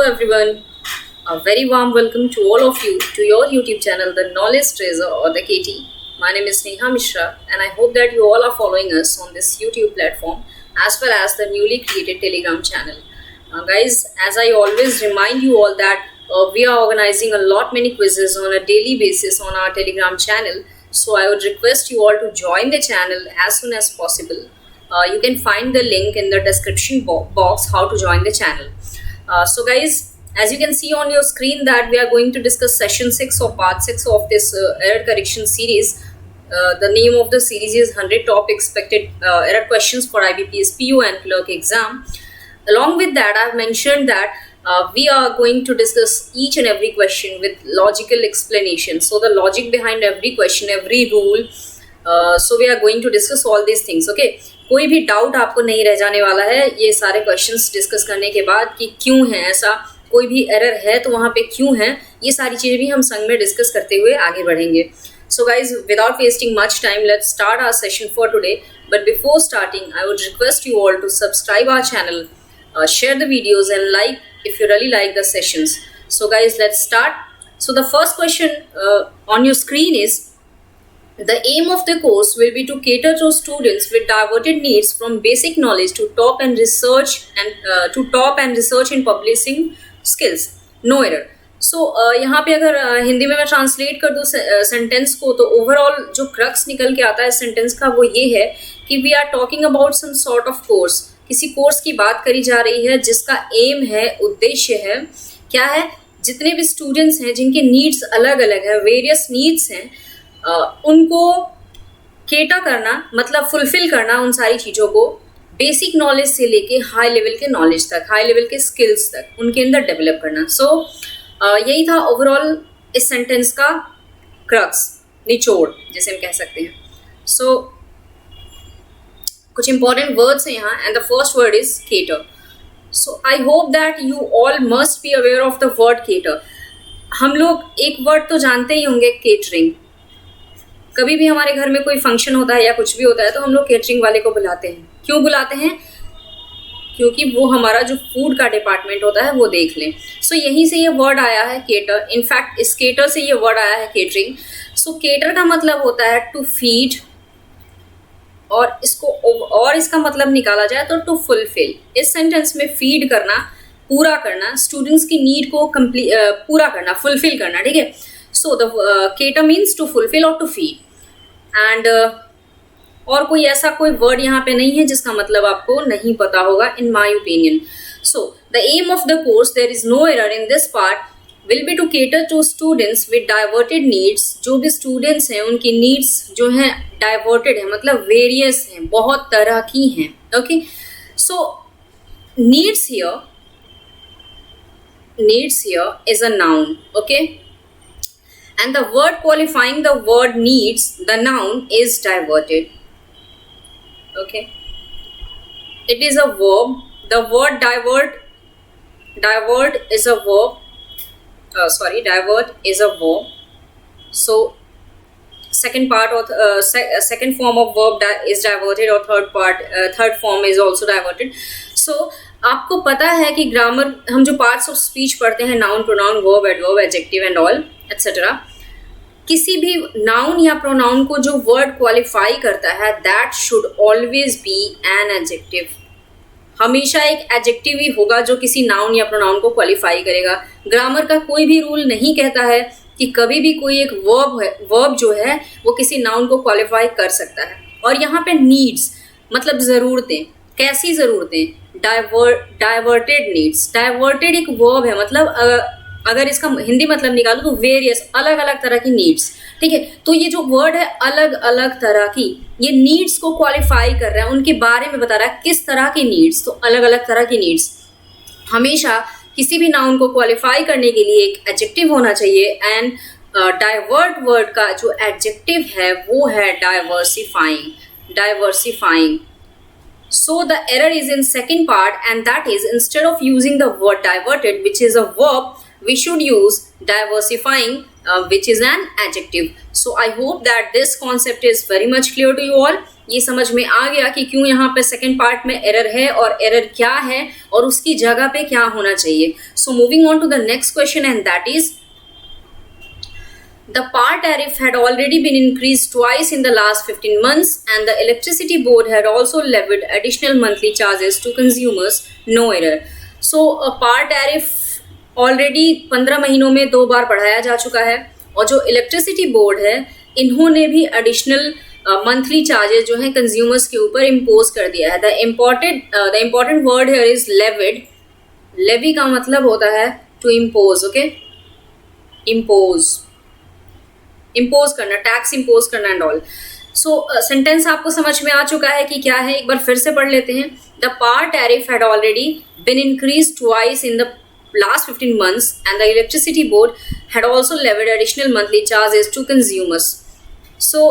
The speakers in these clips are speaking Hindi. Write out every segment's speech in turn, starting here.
everyone. A very warm welcome to all of you to your YouTube channel, The Knowledge Treasure or the KT. My name is Neha Mishra and I hope that you all are following us on this YouTube platform as well as the newly created Telegram channel. Guys, as I always remind you all that we are organizing a lot many quizzes on a daily basis on our Telegram channel. So I would request you all to join the channel as soon as possible. You can find the link in the description box how to join the channel. So guys, as you can see on your screen that we are going to discuss session 6 or part 6 of this error correction series. The name of the series is 100 top expected error questions for IBPS PO and clerk exam. Along with that, I have mentioned that we are going to discuss each and every question with logical explanation. So the logic behind every question, every rule. So we are going to discuss all these things. Okay. कोई भी डाउट आपको नहीं रह जाने वाला है ये सारे क्वेश्चंस डिस्कस करने के बाद कि क्यों है ऐसा, कोई भी एरर है तो वहाँ पे क्यों है, ये सारी चीज़ें भी हम संग में डिस्कस करते हुए आगे बढ़ेंगे. So guys, without wasting much time, let's start our session for today. But before starting, I would request you all to subscribe our channel, share the videos and like if you really like the sessions. So guys, let's start. So the first question on your screen is, the aim of the course will be to cater to students with diverted needs from basic knowledge to top and research in publishing skills. No error. So यहाँ पे अगर हिंदी में मैं ट्रांसलेट कर दूँ सेंटेंस को, तो ओवरऑल जो क्रक्स निकल के आता है सेंटेंस का वो ये है कि we are talking about some sort of course. किसी कोर्स की बात करी जा रही है जिसका एम है, उद्देश्य है, क्या है, जितने भी स्टूडेंट्स हैं जिनके नीड्स अलग अलग है, वेरियस नीड्स हैं, उनको केटा करना मतलब फुलफिल करना उन सारी चीज़ों को बेसिक नॉलेज से लेके हाई लेवल के नॉलेज तक, हाई लेवल के स्किल्स तक उनके अंदर डेवलप करना. सो यही था ओवरऑल इस सेंटेंस का क्रक्स, निचोड़ जिसे हम कह सकते हैं. सो कुछ इंपॉर्टेंट वर्ड्स हैं यहाँ and the first word is cater. So I hope that you all must be aware of the word cater. हम लोग एक वर्ड तो जानते ही होंगे, केटरिंग. कभी भी हमारे घर में कोई फंक्शन होता है या कुछ भी होता है तो हम लोग केटरिंग वाले को बुलाते हैं. क्यों बुलाते हैं? क्योंकि वो हमारा जो फूड का डिपार्टमेंट होता है वो देख लें. सो यहीं से ये वर्ड आया है केटर. इनफैक्ट इस केटर से ये वर्ड आया है केटरिंग. सो केटर का मतलब होता है टू फीड, और इसका मतलब निकाला जाए तो टू फुलफिल. इस सेंटेंस में फीड करना, पूरा करना, स्टूडेंट्स की नीड को पूरा करना, फुलफिल करना. ठीक है. So the cater means to fulfill or to feed. And और कोई ऐसा कोई वर्ड यहाँ पे नहीं है जिसका मतलब आपको नहीं पता होगा in my opinion. So the aim of the course, there is no error in this part, will be to cater to students with diverted needs. जो भी students हैं उनकी needs जो हैं diverted है, मतलब various हैं, बहुत तरह की हैं. Okay. So needs here is a noun. Okay. And the word qualifying the word needs, the noun, is diverted. Okay. It is a verb. The word divert is a verb. Divert is a verb. So, second part or second form of verb is diverted, or third form is also diverted. So, आपको पता है कि ग्रामर हम जो पार्ट्स ऑफ स्पीच पढ़ते हैं, noun, pronoun, verb, adverb, adjective and all etcetera, किसी भी नाउन या प्रोनाउन को जो वर्ड क्वालिफाई करता है that should always be an adjective. हमेशा एक एडजेक्टिव ही होगा जो किसी नाउन या प्रोनाउन को क्वालिफाई करेगा. ग्रामर का कोई भी रूल नहीं कहता है कि कभी भी कोई एक वर्ब जो है वो किसी नाउन को क्वालिफाई कर सकता है. और यहाँ पे नीड्स मतलब ज़रूरतें. कैसी ज़रूरतें? Diverted needs. डाइवर्टेड एक वर्ब है, मतलब अगर इसका हिंदी मतलब निकालो तो वेरियस, अलग अलग तरह की नीड्स. ठीक है. तो ये जो वर्ड है अलग अलग तरह की, ये नीड्स को क्वालिफाई कर रहा है, उनके बारे में बता रहा है किस तरह की नीड्स. तो अलग अलग तरह की नीड्स. हमेशा किसी भी नाउन को क्वालिफाई करने के लिए एक एडजेक्टिव होना चाहिए. एंड डाइवर्ट वर्ड का जो एडजेक्टिव है वो है diversifying. So the error is in second part, and that is, instead of using the word diverted, which is a verb, we should use diversifying, which is an adjective. So I hope that this concept is very much clear to you all. ये समझ में आ गया कि क्यों यहाँ पे सेकेंड पार्ट में एरर है और एरर क्या है और उसकी जगह पे क्या होना चाहिए. So moving on to the next question and that is the power tariff had already been increased twice in the last 15 months and the electricity board had also levied additional monthly charges to consumers. No error. So power tariff already 15 महीनों में 2 बार बढ़ाया जा चुका है और जो इलेक्ट्रिसिटी बोर्ड है इन्होंने भी एडिशनल मंथली चार्जेस जो है कंज्यूमर्स के ऊपर इम्पोज कर दिया है. The important word here is levied. Levy का मतलब होता है टू इम्पोज. ओके, इम्पोज करना, टैक्स इम्पोज करना एंड ऑल. सो सेंटेंस आपको समझ में आ चुका है कि क्या है, एक बार फिर से पढ़ लेते हैं. The power tariff had already been increase twice in the last 15 months and the electricity board had also levied additional monthly charges to consumers. So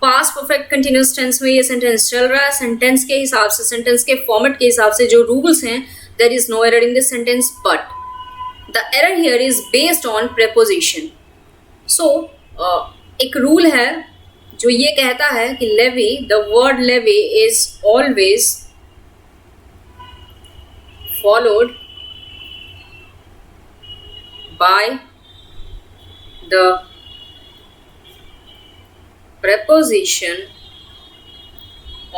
past perfect continuous tense में ये सेंटेंस चल रहा है. सेंटेंस के हिसाब से, सेंटेंस के फॉर्मेट के हिसाब से जो रूल्स हैं, there is no error in this sentence, but the error here is based on preposition. So एक रूल है जो ये कहता है कि levy, the word levy is always followed by the preposition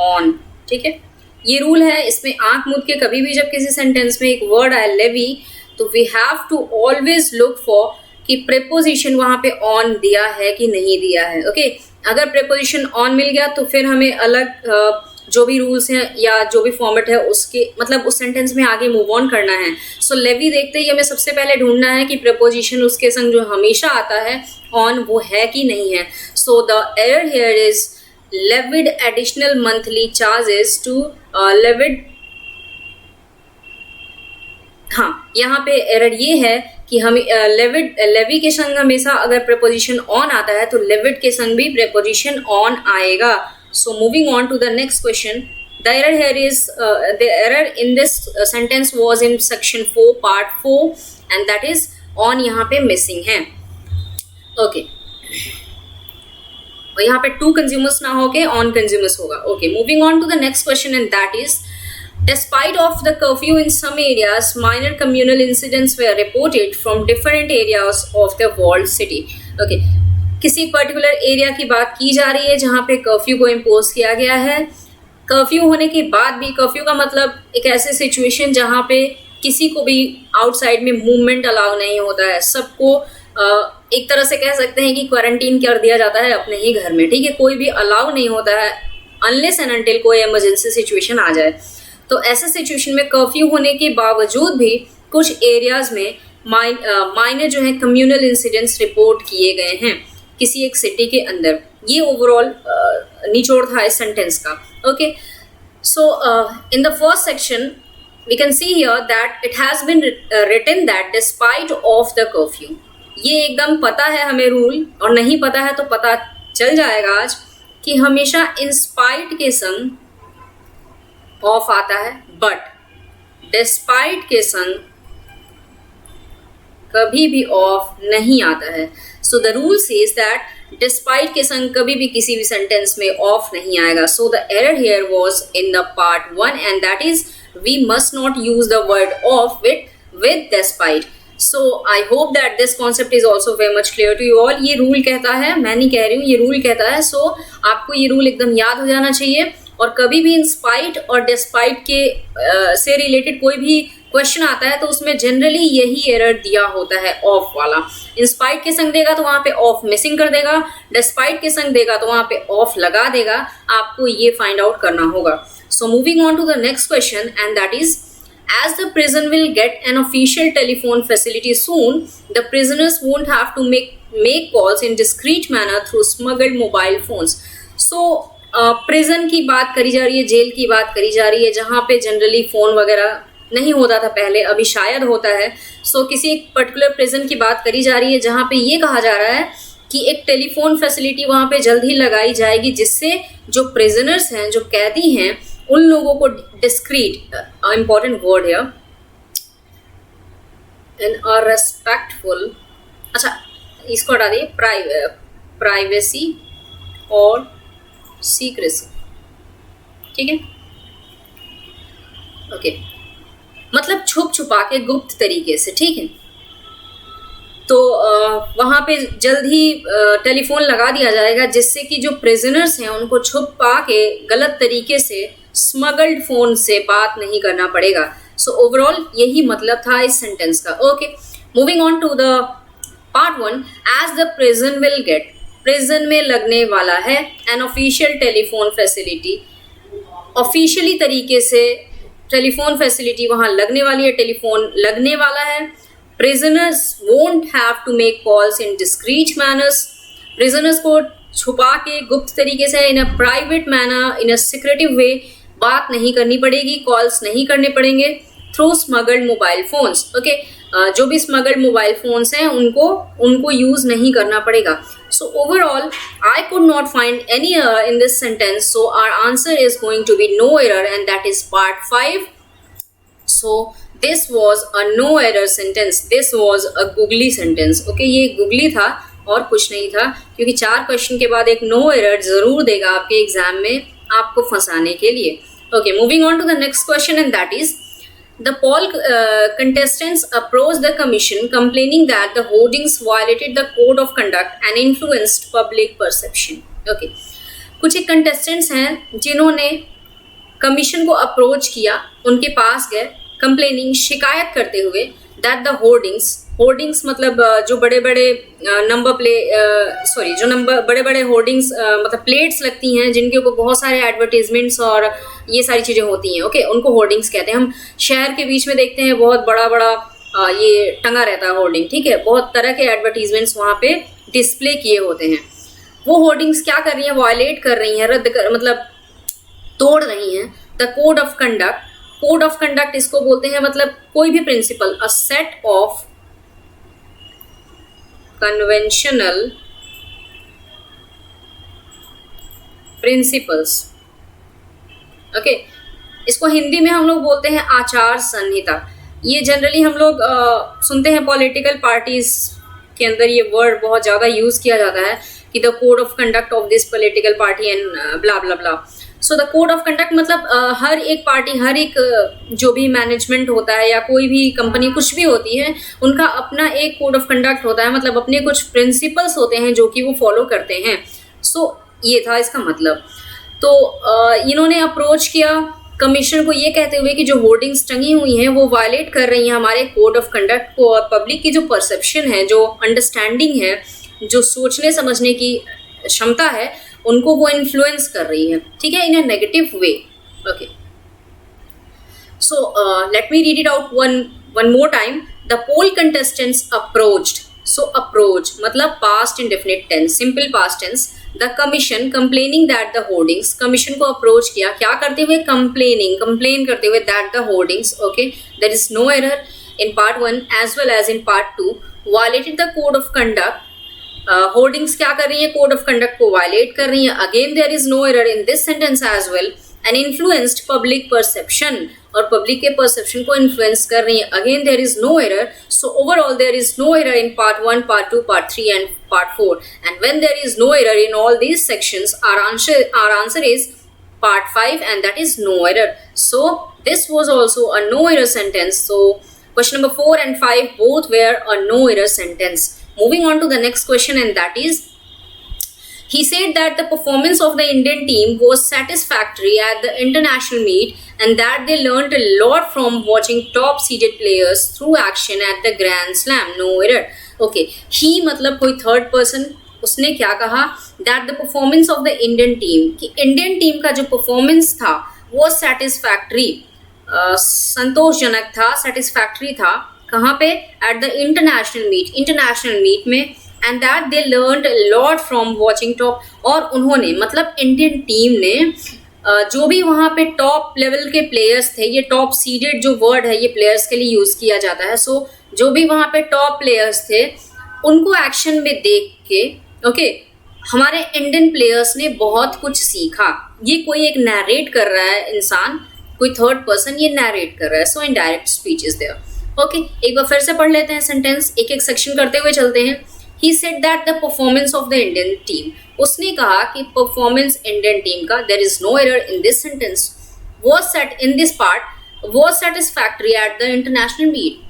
on. ठीक है, ये रूल है. इसमें आंख मूंद के कभी भी जब किसी सेंटेंस में एक वर्ड आए लेवी, तो we have to always look for कि प्रेपोजिशन वहां पे ऑन दिया है कि नहीं दिया है. ओके, अगर प्रेपोजिशन ऑन मिल गया तो फिर हमें अलग जो भी रूल्स हैं या जो भी फॉर्मेट है उसके मतलब उस सेंटेंस में आगे मूव ऑन करना है. सो लेवी देखते ही हमें सबसे पहले ढूंढना है कि प्रेपोजिशन उसके संग जो हमेशा आता है ऑन वो है कि नहीं है. So the error here is levied additional monthly charges to levied. हाँ, यहाँ पे एरर ये है कि हम लेवी के संग हमेशा अगर प्रेपोजिशन ऑन आता है तो लेविड के संग भी प्रेपोजिशन ऑन आएगा. So moving on to the next question, the error here is the error in this sentence was in section 4 part 4 and that is on यहाँ पे missing है. Okay, और यहाँ पे to consumers ना होके on consumers होगा. Okay, moving on to the next question and that is despite of the curfew in some areas, minor communal incidents were reported from different areas of the walled city. Okay, किसी पर्टिकुलर एरिया की बात की जा रही है जहाँ पे कर्फ्यू को इम्पोज किया गया है. कर्फ्यू होने के बाद भी, कर्फ्यू का मतलब एक ऐसी सिचुएशन जहाँ पे किसी को भी आउटसाइड में मूवमेंट अलाउ नहीं होता है. सबको एक तरह से कह सकते हैं कि क्वारंटीन कर दिया जाता है अपने ही घर में. ठीक है, कोई भी अलाउ नहीं होता है अनलेस एंड अनटिल कोई इमरजेंसी सिचुएशन आ जाए. तो ऐसे सिचुएशन में कर्फ्यू होने के बावजूद भी कुछ एरियाज में माइनर जो है कम्युनल इंसिडेंट्स रिपोर्ट किए गए हैं किसी एक सिटी के अंदर. ये ओवरऑल निचोड़ था इस सेंटेंस का. Okay, so in the first section we can see here that it has been written that despite of the curfew. ये एकदम पता है हमें रूल, और नहीं पता है तो पता चल जाएगा आज कि हमेशा इन स्पाइट के संग ऑफ आता है, बट डिस्पाइट के संग कभी भी ऑफ नहीं आता है. So the rule says that despite के संग कभी भी किसी भी सेंटेंस में ऑफ नहीं आएगा. So the error here was in the part 1 and that is we must not use the word of with despite. So I hope that this concept is also very much clear to you all. ये रूल कहता है, मैं नहीं कह रही हूँ, ये रूल कहता है. सो आपको ये रूल एकदम याद हो जाना चाहिए. और कभी भी इन स्पाइट और डिस्पाइट के से रिलेटेड कोई भी क्वेश्चन आता है तो उसमें जनरली यही एरर दिया होता है, ऑफ वाला. इन स्पाइट के संग देगा तो वहाँ पे ऑफ मिसिंग कर देगा, डिस्पाइट के संग देगा तो वहाँ पे ऑफ लगा देगा. आपको ये फाइंड आउट करना होगा. So moving on to the next question and that is as the prison will get an official telephone facility soon, the prisoners won't have to make calls in discreet manner through smuggled mobile phones. So prison की बात करी जा रही है, जेल की बात करी जा रही है, जहाँ पे जनरली फ़ोन वगैरह नहीं होता था पहले, अभी शायद होता है. सो किसी एक पर्टिकुलर प्रिजन की बात करी जा रही है जहाँ पे ये कहा जा रहा है कि एक टेलीफोन फैसिलिटी वहाँ पे जल्द ही लगाई जाएगी जिससे जो प्रिजनर्स हैं, जो कैदी हैं, उन लोगों को डिस्क्रीट, इम्पॉर्टेंट वर्ड है, एंड रेस्पेक्टफुल, अच्छा इसको हटा दिए, प्राइवेसी और सीक्रेसी. ठीक है, ओके, मतलब छुप छुपा के, गुप्त तरीके से, ठीक है। तो वहाँ पे जल्द ही टेलीफोन लगा दिया जाएगा जिससे कि जो प्रिजनर्स हैं उनको छुपा के गलत तरीके से स्मगल्ड फोन से बात नहीं करना पड़ेगा। सो ओवरऑल यही मतलब था इस सेंटेंस का। Okay, moving on to the part 1, as the prison will get, prison में लगने वाला है an official telephone facility, officially तरीके से टेलीफोन फैसिलिटी वहाँ लगने वाली है, टेलीफोन लगने वाला है। Prisoners won't have to make calls in discreet manners. Prisoners को छुपा के, गुप्त तरीके से, in a private manner, in a secretive way बात नहीं करनी पड़ेगी, कॉल्स नहीं करने पड़ेंगे through smuggled mobile phones. Okay, जो भी smuggled mobile phones हैं उनको यूज नहीं करना पड़ेगा। So overall, I could not find any error in this sentence. So our answer is going to be no error, and that is part 5. So this was a no error sentence. This was a googly sentence. Okay, ये googly था और कुछ नहीं था, क्योंकि 4 क्वेश्चन के बाद एक no error जरूर देगा आपके एग्जाम में आपको फंसाने के लिए। Okay, moving on to the next question, and that is the poll contestants approached the commission complaining that the hoardings violated the code of conduct and influenced public perception. Okay, कुछ एक contestants हैं जिन्होंने कमीशन को अप्रोच किया, उनके पास गए कंप्लेनिंग, शिकायत करते हुए दैट द होर्डिंग्स मतलब जो बड़े बड़े बड़े बड़े होर्डिंग्स मतलब प्लेट्स लगती हैं जिनके ऊपर बहुत सारे एडवर्टीजमेंट्स और ये सारी चीज़ें होती हैं। ओके, उनको होर्डिंग्स कहते हैं। हम शहर के बीच में देखते हैं बहुत बड़ा बड़ा ये टंगा रहता है होर्डिंग, ठीक है, बहुत तरह के एडवर्टीजमेंट्स वहाँ पे डिस्प्ले किए होते हैं। वो होर्डिंग्स क्या कर रही हैं, वायलेट कर रही हैं, मतलब तोड़ रही हैं the code of conduct. Code of conduct इसको बोलते हैं मतलब कोई भी principle, a set of conventional principles. Okay, इसको हिंदी में हम लोग बोलते हैं आचार संहिता। ये जनरली हम लोग सुनते हैं पॉलिटिकल पार्टीज के अंदर ये वर्ड बहुत ज़्यादा यूज़ किया जाता है कि the code of conduct of this political party and blah blah blah. So the code of conduct मतलब हर एक पार्टी, हर एक जो भी मैनेजमेंट होता है या कोई भी कंपनी कुछ भी होती है, उनका अपना एक कोड ऑफ कंडक्ट होता है, मतलब अपने कुछ प्रिंसिपल्स होते हैं जो कि वो फॉलो करते हैं। सो ये था इसका मतलब। तो इन्होंने अप्रोच किया कमीशन को ये कहते हुए कि जो होर्डिंग्स टंगी हुई हैं वो वायलेट कर रही हैं हमारे कोड ऑफ कंडक्ट को, और पब्लिक की जो परसेप्शन है, जो अंडरस्टैंडिंग है, जो सोचने समझने की क्षमता है, उनको वो इन्फ्लुएंस कर रही है, ठीक है, in a negative way. Okay, so let me read it out one more time. The poll contestants approached, so approach मतलब past indefinite tense, simple past tense. The commission complaining that the hoardings, commission को अप्रोच किया क्या करते हुए, कंप्लेन करते हुए that the hoardings. Okay, there is no error in part 1 as well as in part 2 violated the code of conduct. Hoardings क्या कर रही है, कोड ऑफ कंडक्ट को वायलेट कर रही है। Again there is no error in this sentence as well. And influenced public perception, और पब्लिक के परसेप्शन को इन्फ्लुएंस कर रही है। Again there is no error. So overall there is no error in part 1, part 2, part 3 and part 4। And when there is no error in all these sections, our answer is part 5, and that is no error. So this was also a no error sentence. So question number 4 and 5 both were a no error sentence. Moving on to the next question, and that is, he said that the performance of the Indian team was satisfactory at the international meet and that they learned a lot from watching top seeded players through action at the Grand Slam. No error. Okay, he मतलब कोई थर्ड पर्सन, उसने क्या कहा, that the performance of the Indian team, कि इंडियन टीम का जो परफॉर्मेंस था वो सेटिस्फैक्ट्री, संतोषजनक था, सेटिस्फैक्ट्री था। कहाँ पे, एट द इंटरनेशनल मीट में। And that they learned lot from watching top, और उन्होंने मतलब इंडियन टीम ने जो भी वहाँ पे टॉप लेवल के प्लेयर्स थे, ये टॉप सीडेड जो वर्ड है ये प्लेयर्स के लिए यूज़ किया जाता है। सो जो भी वहाँ पे टॉप प्लेयर्स थे उनको एक्शन में देख के, ओके, हमारे इंडियन प्लेयर्स ने बहुत कुछ सीखा। ये कोई एक नैरेट कर रहा है इंसान, कोई थर्ड पर्सन ये नैरेट कर रहा है। So indirect speech is there. Okay, एक बार फिर से पढ़ लेते हैं सेंटेंस, एक एक सेक्शन करते हुए चलते हैं। He said that the performance of the Indian team, उसने कहा कि performance Indian team का, there is no error in this sentence, was set in this part, was satisfactory at the international meet.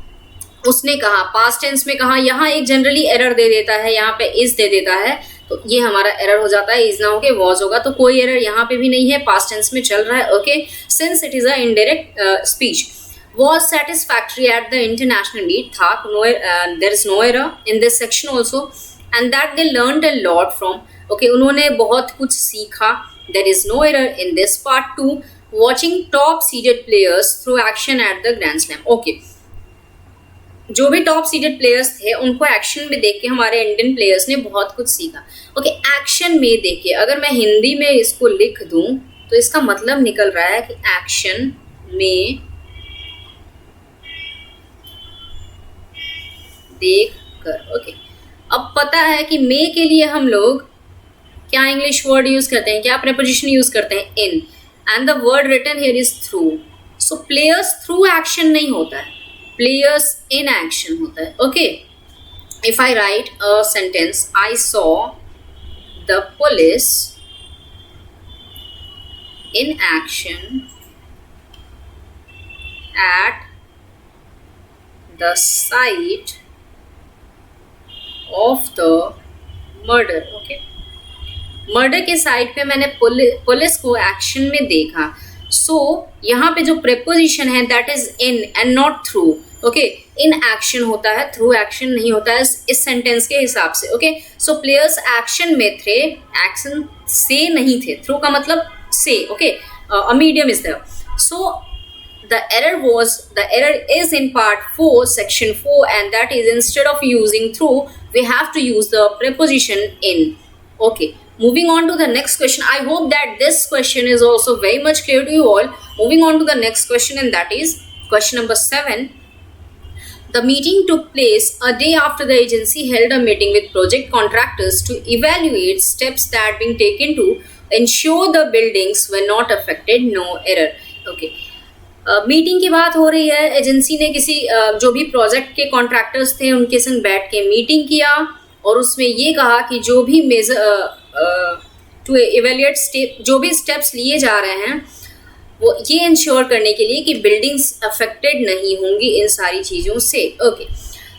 उसने कहा पास्ट टेंस में कहा, यहाँ एक जनरली एरर दे देता है, यहाँ पे इज दे देता है, तो ये हमारा एरर हो जाता है, इज ना होके वॉज होगा, तो कोई एरर यहाँ पे भी नहीं है, पास्ट टेंस में चल रहा है. Okay, since it is a indirect speech. Was satisfactory at the international meet था, there is no error in this section also, and that they learned a lot from. Okay, उन्होंने बहुत कुछ सीखा. There is no error in this part 2. Watching top seeded players through action at the Grand Slam. Okay, जो भी टॉप सीडेड प्लेयर्स थे उनको एक्शन में देख के हमारे इंडियन प्लेयर्स ने बहुत कुछ सीखा. ओके, एक्शन में देख के, अगर मैं हिंदी में इसको लिख दूं तो इसका मतलब निकल रहा है कि एक्शन में देख कर. ओके, अब पता है कि मे के लिए हम लोग क्या इंग्लिश वर्ड यूज करते हैं, क्या प्रेपोजिशन यूज करते हैं, in, and the word written here is through. So players through action नहीं होता है, प्लेयर्स इन एक्शन होता है. Okay, if I write a sentence, I saw the police in action at the site of the murder. Okay, murder के साइड पे मैंने पुलिस को एक्शन में देखा. सो यहाँ पे जो प्रेपोजिशन है that is in and not through. Okay, in action होता है, थ्रू एक्शन नहीं होता है इस सेंटेंस के हिसाब से. ओके, सो प्लेयर्स एक्शन में थे, एक्शन से नहीं थे. थ्रू का मतलब से. Okay, a medium is there. So the error is in part 4 section 4, and that is instead of using through we have to use the preposition in. Okay, moving on to the next question. I hope that this question is also very much clear to you all. Moving on to the next question, and that is question number 7. The meeting took place a day after the agency held a meeting with project contractors to evaluate steps that being taken to ensure the buildings were not affected. No error. Okay, meeting की बात हो रही है. एजेंसी ने किसी जो भी प्रोजेक्ट के कॉन्ट्रैक्टर्स थे उनके संग बैठ के मीटिंग किया और उसमें ये कहा कि जो भी टू इवेल्युएट स्टेप, जो भी स्टेप्स लिए जा रहे हैं वो ये इंश्योर करने के लिए कि बिल्डिंग्स अफेक्टेड नहीं होंगी इन सारी चीज़ों से. Okay,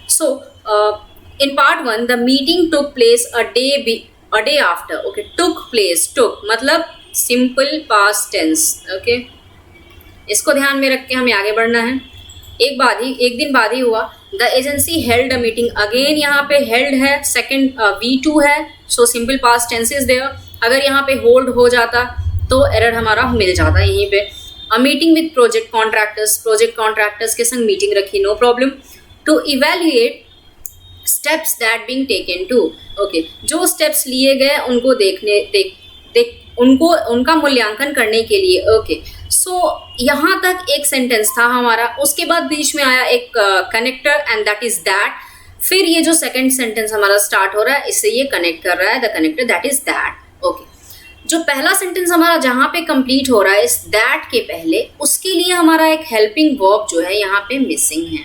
so in part 1 the meeting took place a day after. Okay, took place, took मतलब सिंपल पास्ट टेंस. ओके, इसको ध्यान में रख के हमें आगे बढ़ना है. एक दिन बाद ही हुआ. The agency held a meeting. Again यहाँ पे हेल्ड है, सेकंड V2 है, so simple past tense is there. अगर यहाँ पे होल्ड हो जाता तो एरर हमारा मिल जाता यहीं पे. A meeting with project contractors के संग मीटिंग रखी, no problem. To evaluate steps that being taken to. Okay, जो स्टेप्स लिए गए उनको उनका मूल्यांकन करने के लिए. ओके, सो यहाँ तक एक सेंटेंस था हमारा, उसके बाद बीच में आया एक connector and that is that. फिर ये जो सेकंड सेंटेंस हमारा स्टार्ट हो रहा है इससे ये कनेक्ट कर रहा है, the connector that is that. Okay, जो पहला सेंटेंस हमारा जहाँ पे कंप्लीट हो रहा है इस दैट के पहले, उसके लिए हमारा एक हेल्पिंग वर्ब जो है यहाँ पे मिसिंग है.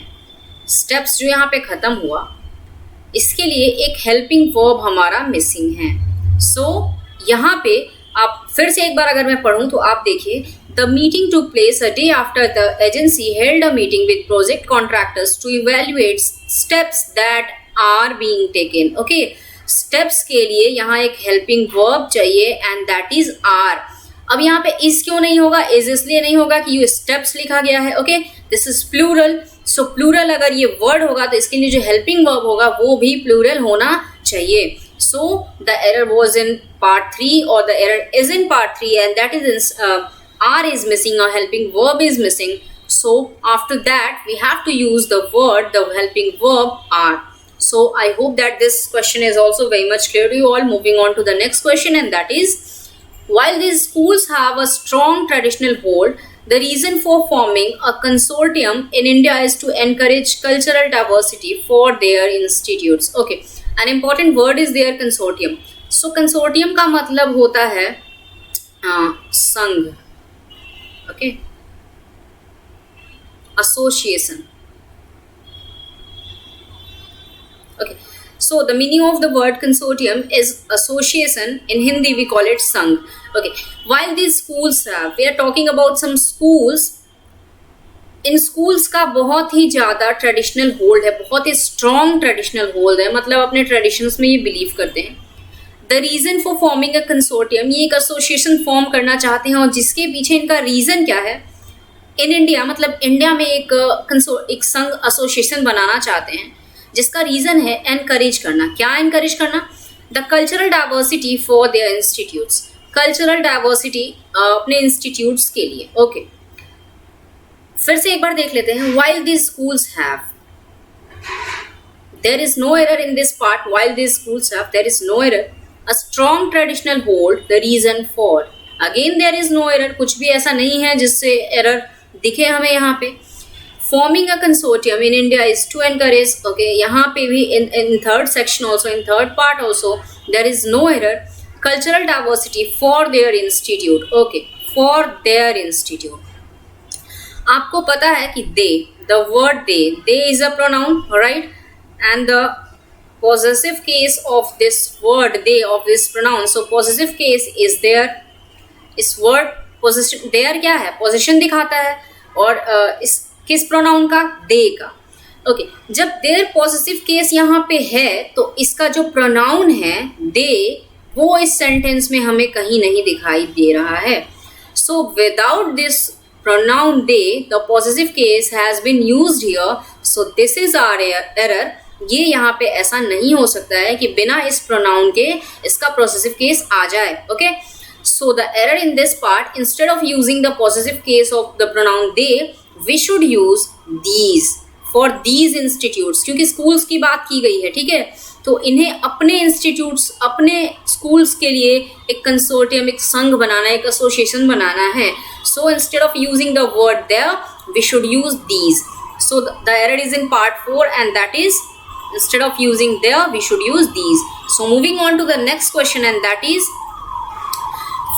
स्टेप्स जो यहाँ पे खत्म हुआ इसके लिए एक हेल्पिंग वर्ब हमारा मिसिंग है. सो यहाँ पे आप फिर से एक बार अगर मैं पढ़ूं तो आप देखिए, the meeting took place a day after the agency held a meeting with project contractors to evaluate steps that are being taken. Okay, steps के लिए यहाँ एक हेल्पिंग वर्ब चाहिए एंड दैट इज आर. अब यहाँ पे इज क्यों नहीं होगा? इज इसलिए नहीं होगा कि ये स्टेप्स लिखा गया है. Okay, this is plural. So plural अगर ये वर्ड होगा तो इसके लिए जो हेल्पिंग वर्ब होगा वो भी प्लूरल होना चाहिए. So the error was in part 3 or the error is in part 3, and that is R is missing, a helping verb is missing. So after that we have to use the helping verb R. So I hope that this question is also very much clear to you all. Moving on to the next question, and that is, while these schools have a strong traditional hold, the reason for forming a consortium in India is to encourage cultural diversity for their institutes. Okay, an important word is there, consortium. So consortium का मतलब होता है संघ. Okay, association. Okay, So the meaning of the word consortium is association. In Hindi we call it Sangh. Okay, while these schools have, we are talking about some schools. In schools का बहुत ही ज़्यादा ट्रेडिशनल होल्ड है, बहुत ही स्ट्रॉन्ग ट्रेडिशनल होल्ड है, मतलब अपने ट्रेडिशंस में ये बिलीव करते हैं. The reason for forming a consortium, ये एक एसोसिएशन फॉर्म करना चाहते हैं और जिसके पीछे इनका रीज़न क्या है, इन इंडिया मतलब इंडिया में एक संघ एसोसिएशन बनाना चाहते हैं जिसका रीज़न है एनकरेज करना. क्या एनकरेज करना? The cultural diversity for their institutes, cultural diversity अपने इंस्टीट्यूट्स के लिए. ओके, फिर से एक बार देख लेते हैं. while these schools have, there is no error in this part. while these schools have, there is no error. a strong traditional hold, the reason for, again there is no error. कुछ भी ऐसा नहीं है जिससे एरर दिखे हमें यहाँ पे. forming a consortium in India is to encourage. okay, यहाँ पे भी in third section also, in third part also, there is no error. cultural diversity for their institute. okay, for their institute. आपको पता है कि they, the word they is a pronoun, right, and the possessive case of this word they, of this pronoun, so possessive case is their. इस वर्ड पोजेशन, देयर क्या है? पोजीशन दिखाता है, और इस किस प्रोनाउन का? दे का. ओके, जब देयर पॉजेसिव केस यहाँ पे है तो इसका जो प्रोनाउन है दे, वो इस सेंटेंस में हमें कहीं नहीं दिखाई दे रहा है. So without this pronoun they, the possessive case has been used here, so this is our error. ये यहाँ पे ऐसा नहीं हो सकता है कि बिना इस pronoun के इसका possessive case आ जाए. okay, so the error in this part, instead of using the possessive case of the pronoun they, we should use these for these institutes, क्योंकि schools की बात की गई है. ठीक है, तो इन्हें अपने इंस्टीट्यूट्स, अपने स्कूल्स के लिए एक कंसोर्टियम, एक संघ बनाना, एक एसोसिएशन बनाना है. So instead of using the word there, we should use these. So the error is in part 4 and that is instead of using there we should use these. So moving on to the next question and that is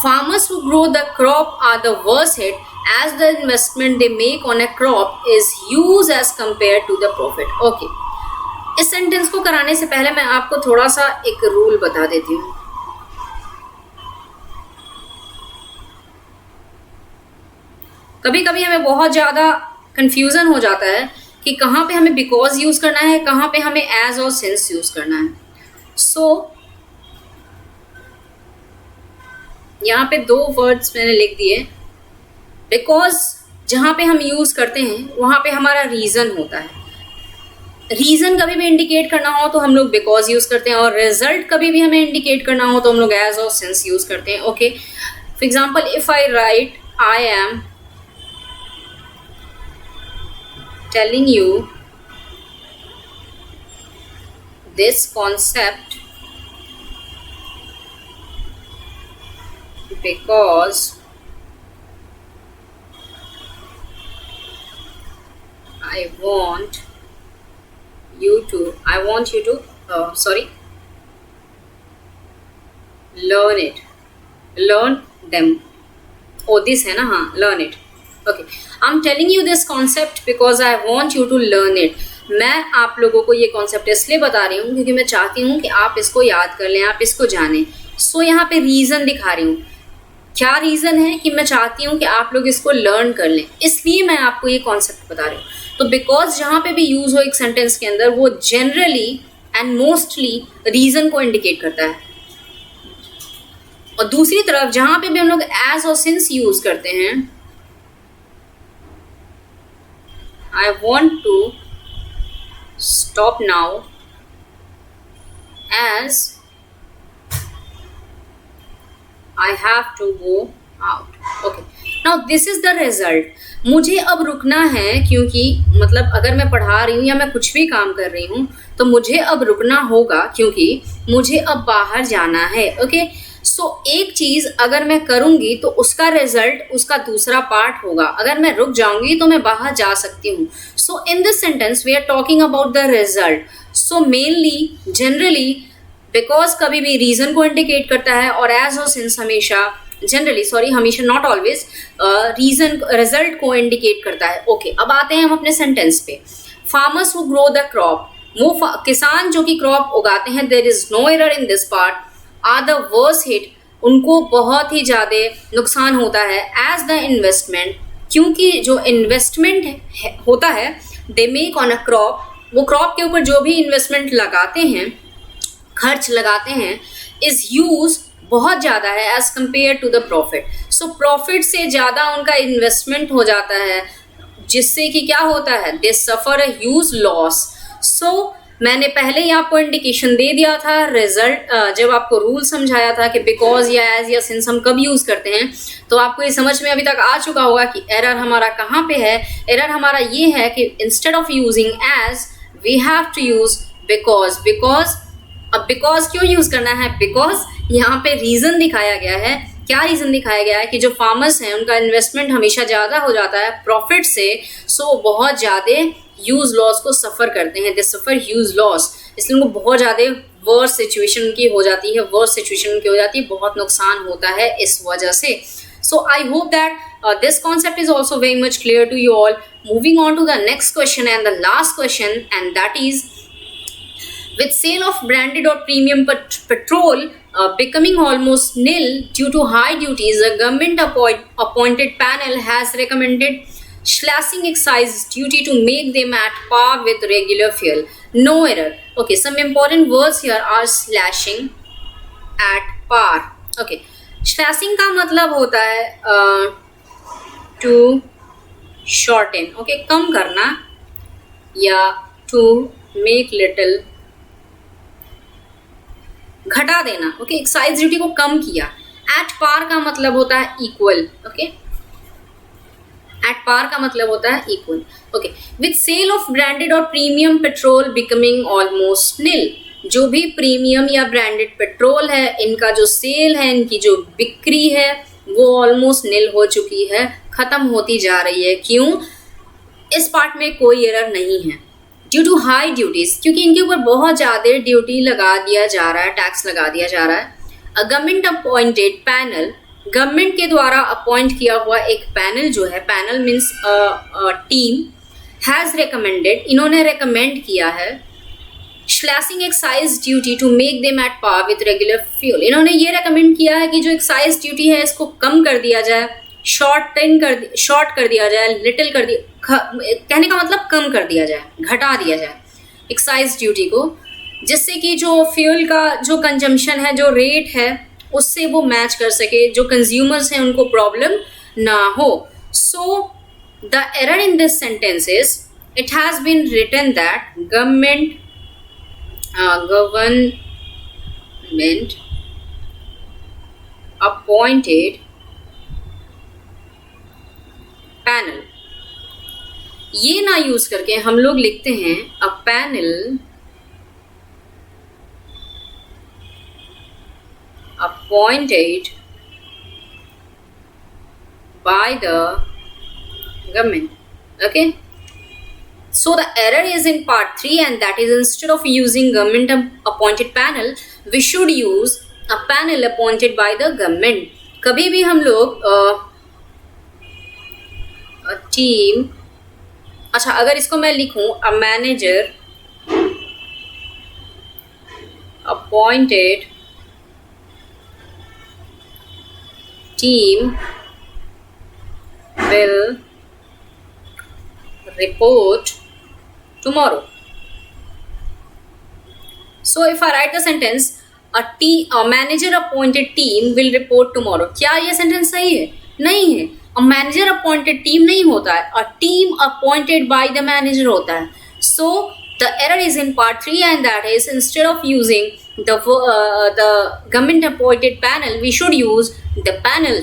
farmers who grow the crop are the worst hit as the investment they make on a crop is huge as compared to the profit. Okay, इस सेंटेंस को कराने से पहले मैं आपको थोड़ा सा एक रूल बता देती हूँ. कभी कभी हमें बहुत ज़्यादा कंफ्यूजन हो जाता है कि कहाँ पे हमें बिकॉज यूज़ करना है, कहाँ पे हमें एज और सिंस यूज़ करना है. सो यहाँ पे 2 वर्ड्स मैंने लिख दिए. बिकॉज जहाँ पे हम यूज़ करते हैं वहाँ पे हमारा रीज़न होता है. रीज़न कभी भी इंडिकेट करना हो तो हम लोग बिकॉज यूज़ करते हैं, और रिजल्ट कभी भी हमें इंडिकेट करना हो तो हम लोग एज और सिंस यूज़ करते हैं. Okay, for example if I right I am telling you this concept because I want you to learn them. oh this है ना, हाँ, learn it. okay, I'm telling you this concept because I want you to learn it. मैं आप लोगों को ये कॉन्सेप्ट इसलिए बता रही हूँ क्योंकि मैं चाहती हूँ कि आप इसको याद कर लें, आप इसको जानें. सो यहाँ पे रीज़न दिखा रही हूँ. क्या रीज़न है कि मैं चाहती हूँ कि आप लोग इसको लर्न कर लें, इसलिए मैं आपको ये कॉन्सेप्ट बता रही हूँ. तो बिकॉज जहाँ पे भी यूज़ हो एक सेंटेंस के अंदर, वो जनरली एंड मोस्टली रीज़न को इंडिकेट करता है. और दूसरी तरफ जहाँ पे भी हम लोग एज और सिंस यूज़ करते हैं, I want to stop now as I have to go out. Okay. Now this is the result. मुझे अब रुकना है, क्योंकि मतलब अगर मैं पढ़ा रही हूँ या मैं कुछ भी काम कर रही हूँ तो मुझे अब रुकना होगा क्योंकि मुझे अब बाहर जाना है. ओके, सो एक चीज़ अगर मैं करूँगी तो उसका रिजल्ट उसका दूसरा पार्ट होगा. अगर मैं रुक जाऊँगी तो मैं बाहर जा सकती हूँ. So in this sentence we are talking about the result. So mainly generally because कभी भी रीज़न को इंडिकेट करता है, और एज और सिंस हमेशा हमेशा नॉट ऑलवेज रीज़न रिजल्ट को इंडिकेट करता है. ओके, अब आते हैं हम अपने सेंटेंस पे. Farmers who grow the crop, वो किसान जो कि क्रॉप उगाते हैं, there is no error in this part, are the worst hit, उनको बहुत ही ज़्यादा नुकसान होता है एज द इन्वेस्टमेंट, क्योंकि जो इन्वेस्टमेंट होता है they make on a crop, वो क्रॉप के ऊपर जो भी इन्वेस्टमेंट लगाते हैं, खर्च लगाते हैं, इज यूज बहुत ज़्यादा है as compare to the profit. So profit से ज़्यादा उनका इन्वेस्टमेंट हो जाता है, जिससे कि क्या होता है, दे सफ़र अ ह्यूज लॉस। सो मैंने पहले ही आपको इंडिकेशन दे दिया था रिजल्ट, जब आपको रूल समझाया था कि बिकॉज या एज या सिंस हम कब यूज़ करते हैं, तो आपको ये समझ में अभी तक आ चुका होगा कि एरर हमारा कहाँ पे है। एरर हमारा ये है कि instead of using as we have to use because. अब बिकॉज क्यों यूज़ करना है, बिकॉज यहाँ पे रीज़न दिखाया गया है। क्या रीज़न दिखाया गया है कि जो फार्मर्स हैं उनका इन्वेस्टमेंट हमेशा ज़्यादा हो जाता है प्रॉफिट से, सो बहुत ज़्यादा ह्यूज लॉस को सफ़र करते हैं, दे सफ़र ह्यूज लॉस, इसलिए उनको बहुत ज़्यादा वर्स्ट सिचुएशन उनकी हो जाती है, बहुत नुकसान होता है इस वजह से। So I hope that this concept is also very much clear to you all. Moving on to the next question and the last question, and that is with sale of branded or premium petrol becoming almost nil due to high duties, a government appointed panel has recommended slashing excise duty to make them at par with regular fuel. No error. Okay, some important words here are slashing, at par. Okay, slashing का मतलब होता है to shorten, okay, कम करना, या to make little, घटा देना, ओके, एक्साइज ड्यूटी को कम किया। एट पार का मतलब होता है इक्वल, ओके, एट पार का मतलब होता है equal, okay. With sale of branded और premium petrol becoming almost nil, जो भी प्रीमियम या ब्रांडेड पेट्रोल है, इनका जो सेल है, इनकी जो बिक्री है, वो ऑलमोस्ट निल हो चुकी है, खत्म होती जा रही है। क्यों? इस पार्ट में कोई एरर नहीं है। ड्यू टू हाई ड्यूटीज, क्योंकि इनके ऊपर बहुत ज़्यादा ड्यूटी लगा दिया जा रहा है, टैक्स लगा दिया जा रहा है। A government appointed panel, government के द्वारा अपॉइंट किया हुआ एक पैनल जो है, panel means team, has recommended, इन्होंने रिकमेंड किया है, slashing excise duty to make them at par with regular fuel. इन्होंने ये रिकमेंड किया है कि जो एक्साइज ड्यूटी है इसको कम कर दिया जाए, शॉर्ट कर दिया जाए, लिटिल कर दिया, कहने का मतलब कम कर दिया जाए, घटा दिया जाए एक्साइज ड्यूटी को, जिससे कि जो फ्यूल का जो कंजम्पशन है, जो रेट है, उससे वो मैच कर सके, जो कंज्यूमर्स हैं उनको प्रॉब्लम ना हो। So the error in this sentence is, it has been written that government appointed panel, ये ना यूज करके हम लोग लिखते हैं a panel appointed by the government, okay. So the error is in part 3, and that is instead of using government appointed panel, we should use a panel appointed by the government. कभी भी हम लोग टीम, अच्छा अगर इसको मैं लिखूं, a manager appointed team will report tomorrow. So if I write the sentence, a manager appointed team will report tomorrow, क्या ये सेंटेंस सही है? नहीं है। A manager appointed team नहीं होता है, a team appointed by the manager होता है। So the error is in part 3, and that is instead of using the government appointed panel, we should use the panel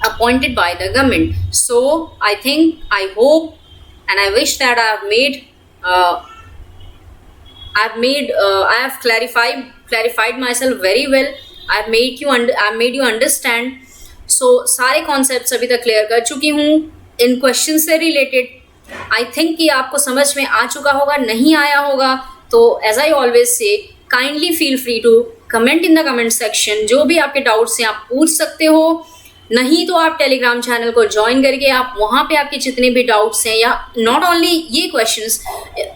appointed by the government. So I think, I hope, and I wish that I have clarified myself very well. I've made you understand. So सारे concepts अभी तक clear कर चुकी हूँ इन questions से related. I think कि आपको समझ में आ चुका होगा, नहीं आया होगा तो as I always say, kindly feel free to comment in the comment section. जो भी आपके doubts हैं आप पूछ सकते हो, नहीं तो आप टेलीग्राम चैनल को ज्वाइन करके आप वहाँ पे आपके जितने भी डाउट्स हैं, या नॉट ओनली ये क्वेश्चंस,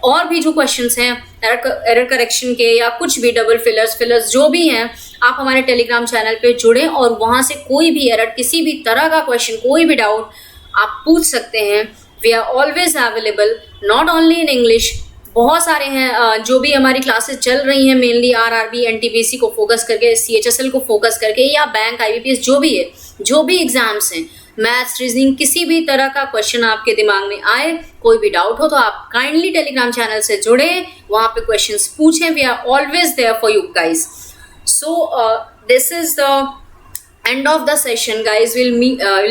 और भी जो क्वेश्चंस हैं एरर करेक्शन के या कुछ भी डबल फिलर्स जो भी हैं, आप हमारे टेलीग्राम चैनल पे जुड़ें और वहाँ से कोई भी एरर, किसी भी तरह का क्वेश्चन, कोई भी डाउट आप पूछ सकते हैं। We are always available, not only in English, बहुत सारे हैं जो भी हमारी क्लासेस चल रही हैं, मेनली आरआरबी एनटीपीसी को फोकस करके, सीएचएसएल को फोकस करके, या बैंक आईबीपीएस जो भी है, जो भी एग्जाम्स हैं, मैथ्स, रीजनिंग, किसी भी तरह का क्वेश्चन आपके दिमाग में आए, कोई भी डाउट हो तो आप काइंडली टेलीग्राम चैनल से जुड़े, वहाँ पे क्वेश्चंस पूछें। We are always there for you guys. So this is the end of the session, guys. We'll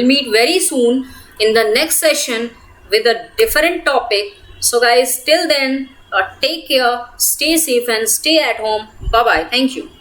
meet very soon in the next session with a different topic. So guys, till then, take care, stay safe and stay at home. Bye bye. Thank you.